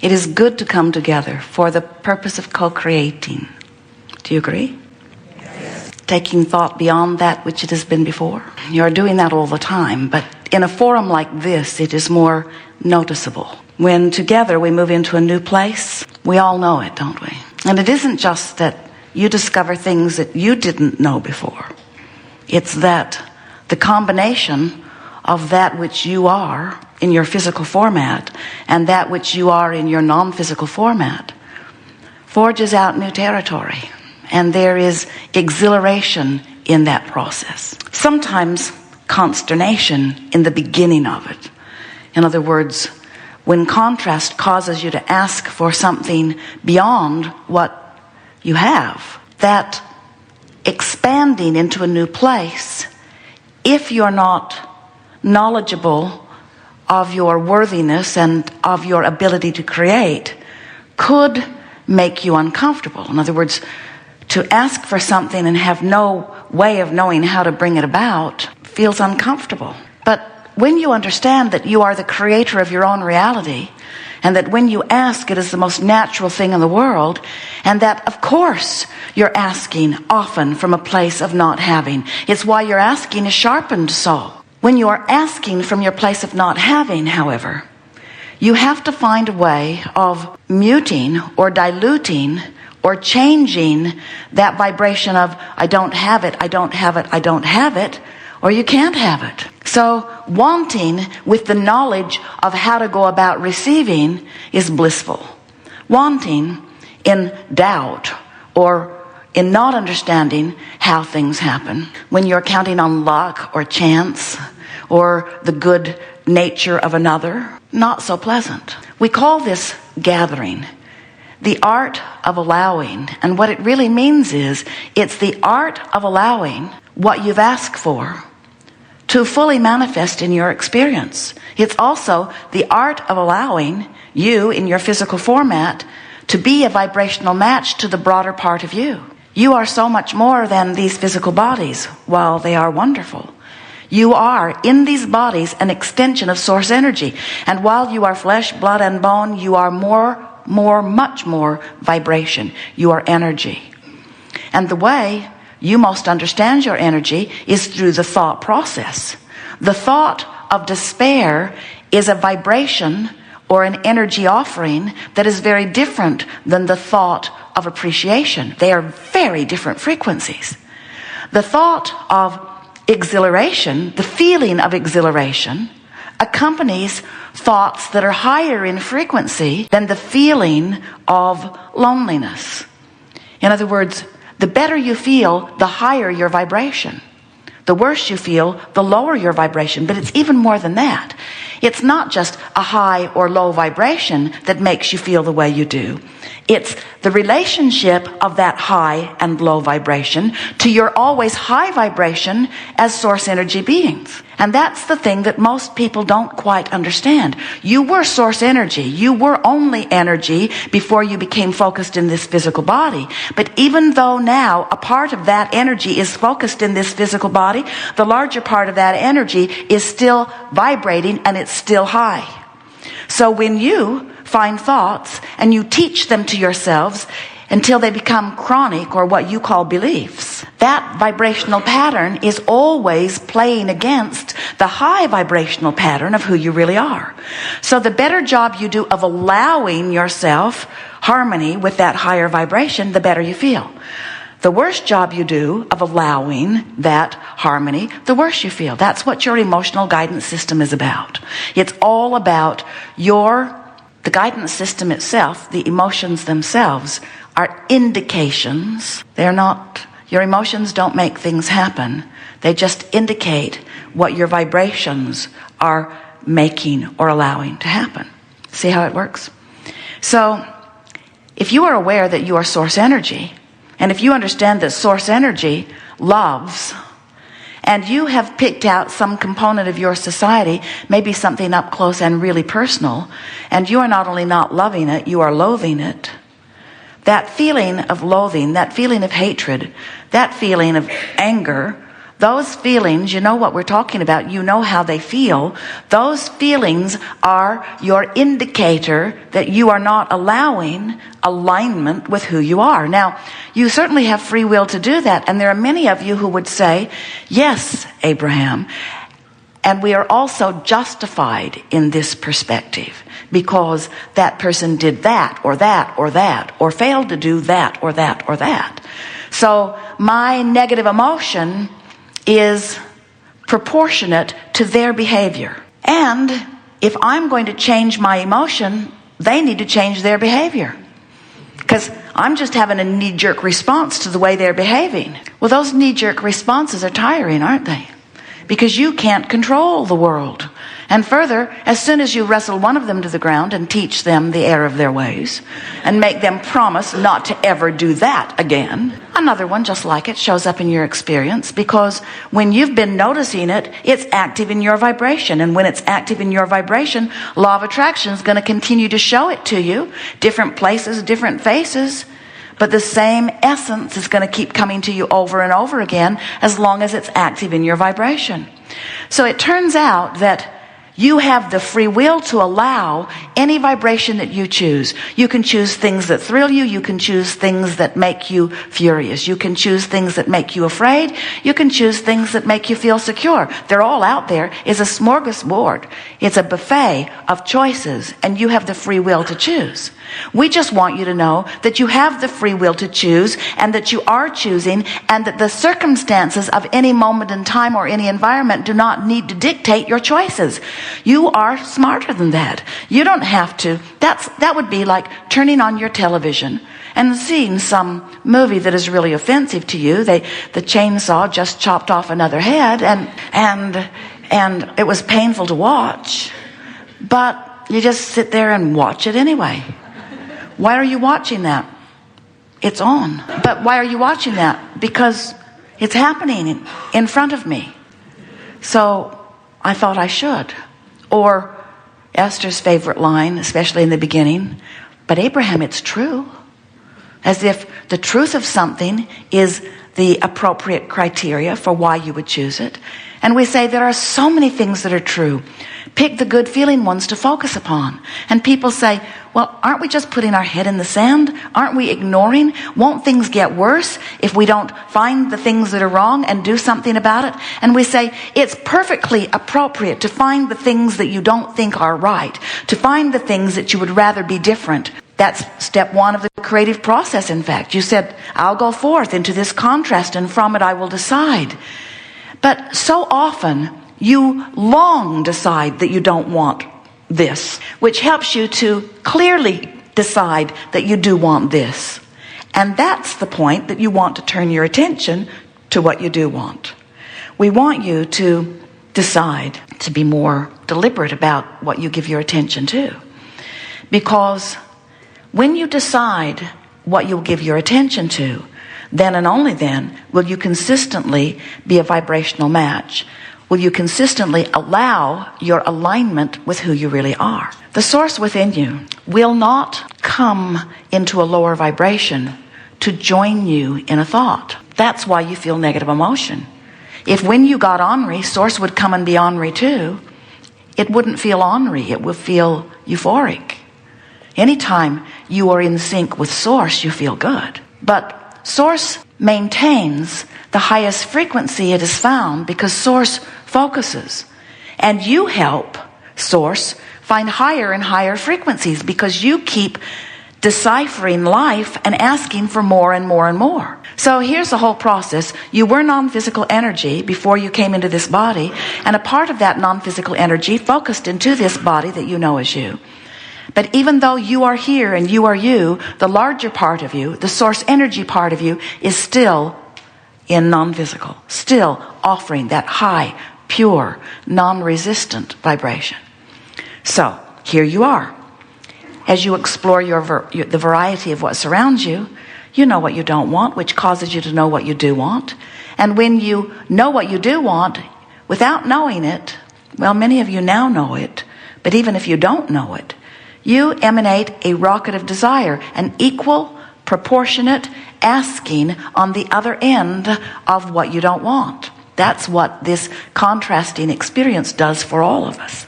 It is good to come together for the purpose of co-creating. Do you agree? Yes. Taking thought beyond that which it has been before. You're doing that all the time, but in a forum like this, it is more noticeable. When together we move into a new place, we all know it, don't we? And it isn't just that you discover things that you didn't know before. It's that the combination of that which you are in your physical format and that which you are in your non-physical format forges out new territory. And there is exhilaration in that process. Sometimes consternation in the beginning of it. In other words, when contrast causes you to ask for something beyond what you have, that expanding into a new place, if you're not knowledgeable of your worthiness and of your ability to create, could make you uncomfortable. In other words, to ask for something and have no way of knowing how to bring it about feels uncomfortable. But when you understand that you are the creator of your own reality, and that when you ask, it is the most natural thing in the world, and that, of course, you're asking often from a place of not having. It's why your asking is sharpened so. When you are asking from your place of not having, however, you have to find a way of muting or diluting or changing that vibration of, I don't have it, I don't have it, I don't have it, or you can't have it. So wanting with the knowledge of how to go about receiving is blissful. Wanting in doubt or in not understanding how things happen, when you're counting on luck or chance or the good nature of another, not so pleasant. We call this gathering the art of allowing. And what it really means is, it's the art of allowing what you've asked for to fully manifest in your experience. It's also the art of allowing you in your physical format to be a vibrational match to the broader part of you. You are so much more than these physical bodies. While they are wonderful, you are in these bodies an extension of source energy. And while you are flesh, blood, and bone, you are much more vibration. You are energy. And the way you most understand your energy is through the thought process. The thought of despair is a vibration or an energy offering that is very different than the thought of appreciation. They are very different frequencies. The thought of exhilaration, the feeling of exhilaration, accompanies thoughts that are higher in frequency than the feeling of loneliness. In other words, the better you feel, the higher your vibration. The worse you feel, the lower your vibration. But it's even more than that. It's not just a high or low vibration that makes you feel the way you do. It's the relationship of that high and low vibration to your always high vibration as source energy beings. And that's the thing that most people don't quite understand. You were source energy. You were only energy before you became focused in this physical body. But even though now a part of that energy is focused in this physical body, the larger part of that energy is still vibrating and it's still high. So when you find thoughts and you teach them to yourselves until they become chronic, or what you call beliefs, that vibrational pattern is always playing against the high vibrational pattern of who you really are. So the better job you do of allowing yourself harmony with that higher vibration, the better you feel. The worse job you do of allowing that harmony, the worse you feel. That's what your emotional guidance system is about. It's all about the guidance system itself. The emotions themselves are indications. They're not, your emotions don't make things happen. They just indicate what your vibrations are making or allowing to happen. See how it works? So if you are aware that you are source energy, and if you understand that source energy loves, and you have picked out some component of your society, maybe something up close and really personal, and you are not only not loving it, you are loathing it, that feeling of loathing, that feeling of hatred, that feeling of anger, those feelings, you know what we're talking about, you know how they feel. Those feelings are your indicator that you are not allowing alignment with who you are. Now, you certainly have free will to do that, and there are many of you who would say, yes, Abraham, and we are also justified in this perspective because that person did that, or that, or that, or failed to do that, or that, or that. So my negative emotion is proportionate to their behavior. And if I'm going to change my emotion, they need to change their behavior. Because I'm just having a knee-jerk response to the way they're behaving. Well, those knee-jerk responses are tiring, aren't they? Because you can't control the world. And further, as soon as you wrestle one of them to the ground and teach them the error of their ways and make them promise not to ever do that again, another one just like it shows up in your experience, because when you've been noticing it, it's active in your vibration. And when it's active in your vibration, law of attraction is going to continue to show it to you. Different places, different faces. But the same essence is going to keep coming to you over and over again as long as it's active in your vibration. So it turns out that you have the free will to allow any vibration that you choose. You can choose things that thrill you. You can choose things that make you furious. You can choose things that make you afraid. You can choose things that make you feel secure. They're all out there. It's a smorgasbord. It's a buffet of choices, and you have the free will to choose. We just want you to know that you have the free will to choose, and that you are choosing, and that the circumstances of any moment in time or any environment do not need to dictate your choices. You are smarter than that. You don't have to. That would be like turning on your television and seeing some movie that is really offensive to you. The chainsaw just chopped off another head, and it was painful to watch, but you just sit there and watch it anyway. Why are you watching that? It's on. But why are you watching that? Because it's happening in front of me. So I thought I should. Or Esther's favorite line, especially in the beginning, but Abraham, it's true. As if the truth of something is the appropriate criteria for why you would choose it. And we say there are so many things that are true. Pick the good feeling ones to focus upon. And people say, well, aren't we just putting our head in the sand? Aren't we ignoring? Won't things get worse if we don't find the things that are wrong and do something about it? And we say, it's perfectly appropriate to find the things that you don't think are right, to find the things that you would rather be different. That's step one of the creative process, in fact. You said, I'll go forth into this contrast, and from it I will decide. But so often, you long decide that you don't want this, which helps you to clearly decide that you do want this. And that's the point that you want to turn your attention to what you do want. We want you to decide to be more deliberate about what you give your attention to. Because when you decide what you'll give your attention to, then and only then will you consistently be a vibrational match. Will you consistently allow your alignment with who you really are? The source within you will not come into a lower vibration to join you in a thought. That's why you feel negative emotion. If when you got ornery, source would come and be ornery too, it wouldn't feel ornery, it would feel euphoric. Anytime you are in sync with source, you feel good. But source maintains the highest frequency it has found because source focuses. And you help source find higher and higher frequencies because you keep deciphering life and asking for more and more and more. So here's the whole process. You were non-physical energy before you came into this body, and a part of that non-physical energy focused into this body that you know as you. But even though you are here and you are you, the larger part of you, the source energy part of you, is still in non-physical, still offering that high, pure, non-resistant vibration. So here you are. As you explore the variety of what surrounds you, you know what you don't want, which causes you to know what you do want. And when you know what you do want, without knowing it, well, many of you now know it, but even if you don't know it, you emanate a rocket of desire, an equal, proportionate asking on the other end of what you don't want. That's what this contrasting experience does for all of us.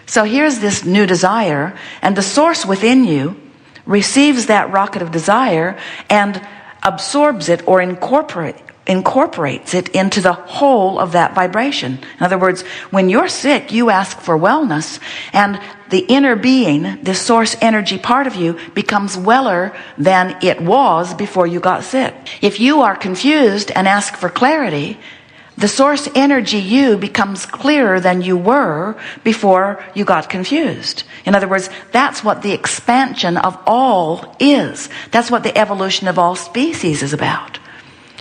So here's this new desire, and the source within you receives that rocket of desire and absorbs it or incorporates it into the whole of that vibration. In other words, when you're sick, you ask for wellness, and the inner being, the source energy part of you, becomes weller than it was before you got sick. If you are confused and ask for clarity, the source energy you becomes clearer than you were before you got confused. In other words, that's what the expansion of all is. That's what the evolution of all species is about.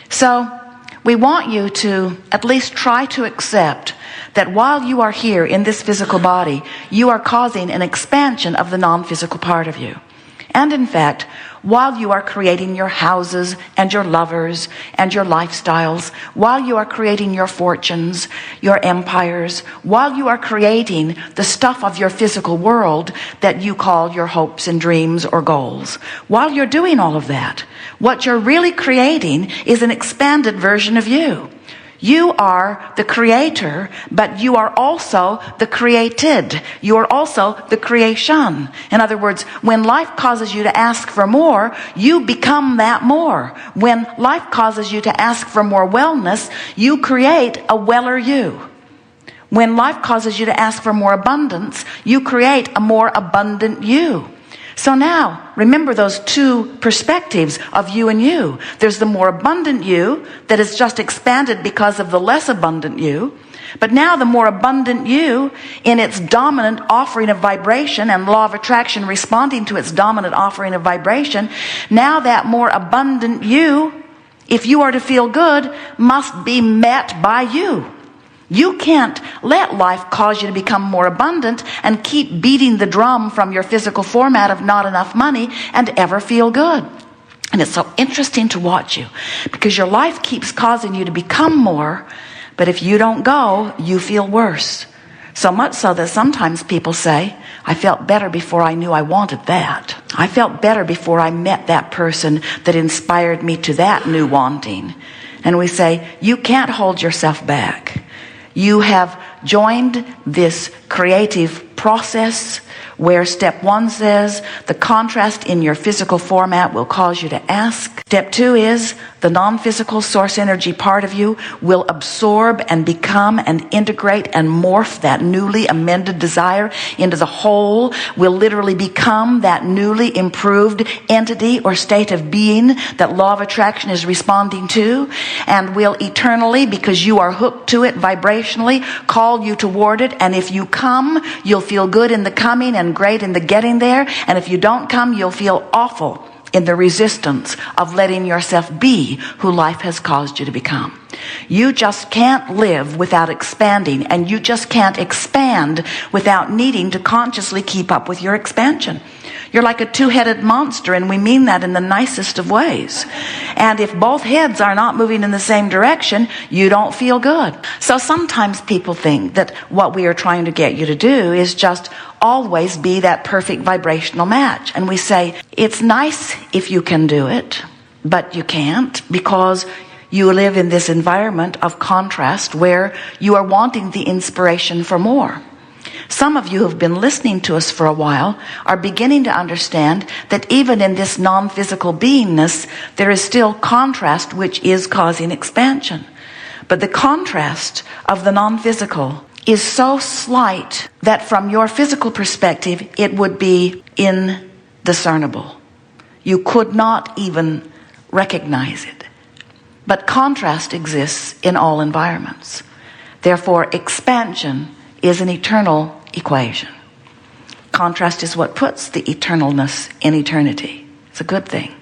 So we want you to at least try to accept that while you are here in this physical body, you are causing an expansion of the non-physical part of you. And in fact, while you are creating your houses and your lovers and your lifestyles, while you are creating your fortunes, your empires, while you are creating the stuff of your physical world that you call your hopes and dreams or goals, while you're doing all of that, what you're really creating is an expanded version of you. You are the creator, but you are also the created. You are also the creation. In other words, when life causes you to ask for more, you become that more. When life causes you to ask for more wellness, you create a weller you. When life causes you to ask for more abundance, you create a more abundant you. So now, remember those two perspectives of you and you. There's the more abundant you that is just expanded because of the less abundant you. But now the more abundant you, in its dominant offering of vibration and law of attraction responding to its dominant offering of vibration, now that more abundant you, if you are to feel good, must be met by you. You can't let life cause you to become more abundant and keep beating the drum from your physical format of not enough money and ever feel good. And it's so interesting to watch you, because your life keeps causing you to become more, but if you don't go, you feel worse. So much so that sometimes people say, I felt better before I knew I wanted that. I felt better before I met that person that inspired me to that new wanting. And we say, you can't hold yourself back. You have joined this creative process where step 1 says the contrast in your physical format will cause you to ask. Step 2 is the non-physical source energy part of you will absorb and become and integrate and morph that newly amended desire into the whole, will literally become that newly improved entity or state of being that law of attraction is responding to, and will eternally, because you are hooked to it vibrationally, call you toward it. And if you come, you'll feel good in the coming and great in the getting there. And if you don't come, you'll feel awful in the resistance of letting yourself be who life has caused you to become. You just can't live without expanding, and you just can't expand without needing to consciously keep up with your expansion. You're like a two-headed monster, and we mean that in the nicest of ways. And if both heads are not moving in the same direction, you don't feel good. So sometimes people think that what we are trying to get you to do is just always be that perfect vibrational match. And we say, it's nice if you can do it, but you can't, because you live in this environment of contrast where you are wanting the inspiration for more. Some of you who have been listening to us for a while are beginning to understand that even in this non-physical beingness, there is still contrast which is causing expansion. But the contrast of the non-physical is so slight that from your physical perspective, it would be indiscernible. You could not even recognize it. But contrast exists in all environments. Therefore, expansion is an eternal equation. Contrast is what puts the eternalness in eternity. It's a good thing.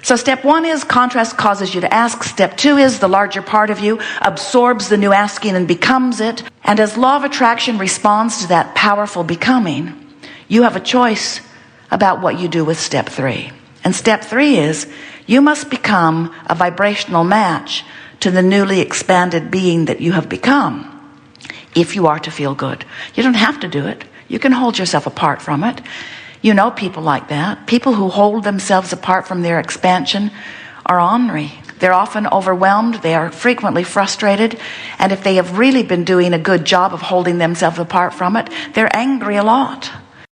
So step 1 is contrast causes you to ask. Step 2 is the larger part of you absorbs the new asking and becomes it. And as law of attraction responds to that powerful becoming, you have a choice about what you do with step 3. And step 3 is you must become a vibrational match to the newly expanded being that you have become if you are to feel good. You don't have to do it. You can hold yourself apart from it. You know people like that. People who hold themselves apart from their expansion are ornery. They're often overwhelmed. They are frequently frustrated. And if they have really been doing a good job of holding themselves apart from it, they're angry a lot.